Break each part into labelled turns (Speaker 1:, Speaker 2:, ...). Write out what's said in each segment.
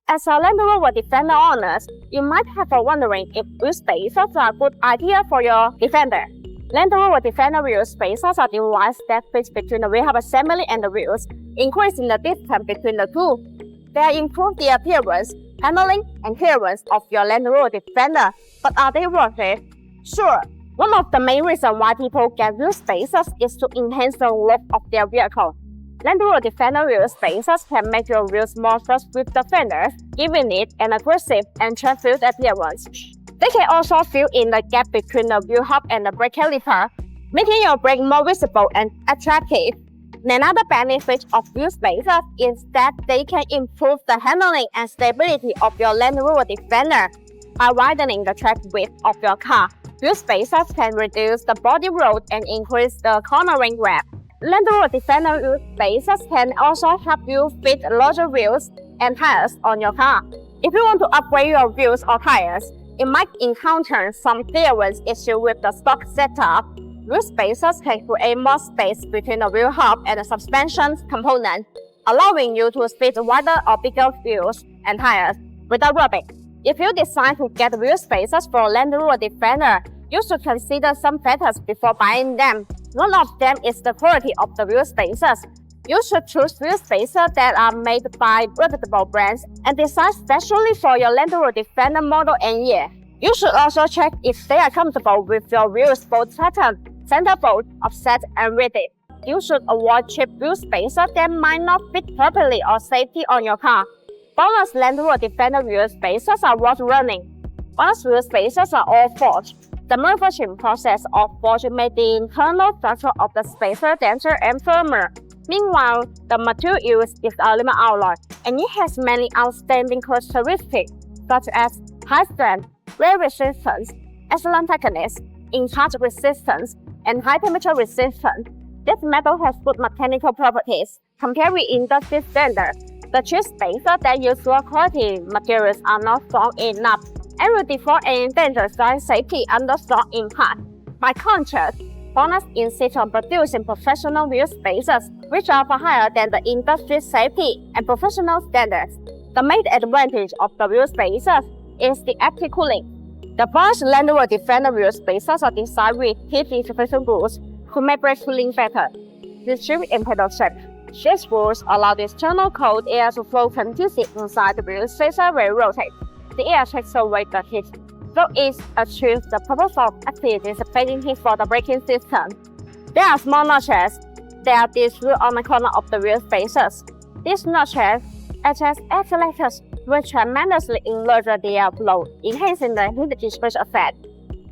Speaker 1: As a Land Rover Defender owners, you might have a wondering if wheel spacers are a good idea for your Defender. Land Rover Defender wheel spacers are devices that fit between the wheel hub assembly and the wheels, increasing the distance between the two. They improve the appearance, handling, and clearance of your Land Rover Defender, but are they worth it? Sure. One of the main reasons why people get wheel spacers is to enhance the look of their vehicle. Land Rover Defender wheel spacers can make your wheels more flush with the fenders, giving it an aggressive and traffic appearance. They can also fill in the gap between the wheel hub and the brake caliper, making your brake more visible and attractive. Another benefit of wheel spacers is that they can improve the handling and stability of your Land Rover Defender. By widening the track width of your car, wheel spacers can reduce the body roll and increase the cornering grab. Land Rover Defender wheel spacers can also help you fit larger wheels and tires on your car. If you want to upgrade your wheels or tires, you might encounter some clearance issues with the stock setup. Wheel spacers can create more space between the wheel hub and the suspension component, allowing you to fit wider or bigger wheels and tires without rubbing. If you decide to get wheel spacers for Land Rover Defender, you should consider some factors before buying them. One of them is the quality of the wheel spacers. You should choose wheel spacers that are made by reputable brands and designed specially for your Land Rover Defender model and year. You should also check if they are comfortable with your wheels, both pattern, centerfold, offset, and rigid. You should avoid cheap wheel spacers that might not fit properly or safety on your car. BONOSS Land Rover Defender wheel spacers are worth running. BONOSS wheel spacers are all forged. The manufacturing process of forging made the internal structure of the spacer denser and firmer. Meanwhile, the material used is aluminum alloy, and it has many outstanding characteristics, such as high strength, wear resistance, excellent thickness, impact resistance, and high temperature resistance. This metal has good mechanical properties. Compared with industry standards, the cheap spacers that use low quality materials are not strong enough and will default and endanger drive safety under strong impact. By contrast, BONOSS insists on producing professional wheel spacers, which are far higher than the industry safety and professional standards. The main advantage of the wheel spacers is the active cooling. The BONOSS Land Rover Defender wheel spacers are designed with heat dissipation rules to make brake cooling better. The shift in pedal shape. These rules allow the external cold air to flow continuously inside the wheel spacer when it rotates. The air takes away the heat, so it achieves the purpose of actively dissipating heat for the braking system. There are small notches that are distributed on the corner of the wheel spacers. These notches act as accelerators, which tremendously enlarge the airflow, enhancing the heat dissipation effect.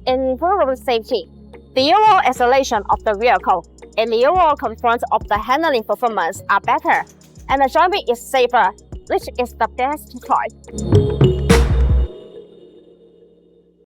Speaker 1: In improving safety, the overall acceleration of the vehicle and the overall comfort of the handling performance are better, and the driving is safer, which is the best choice.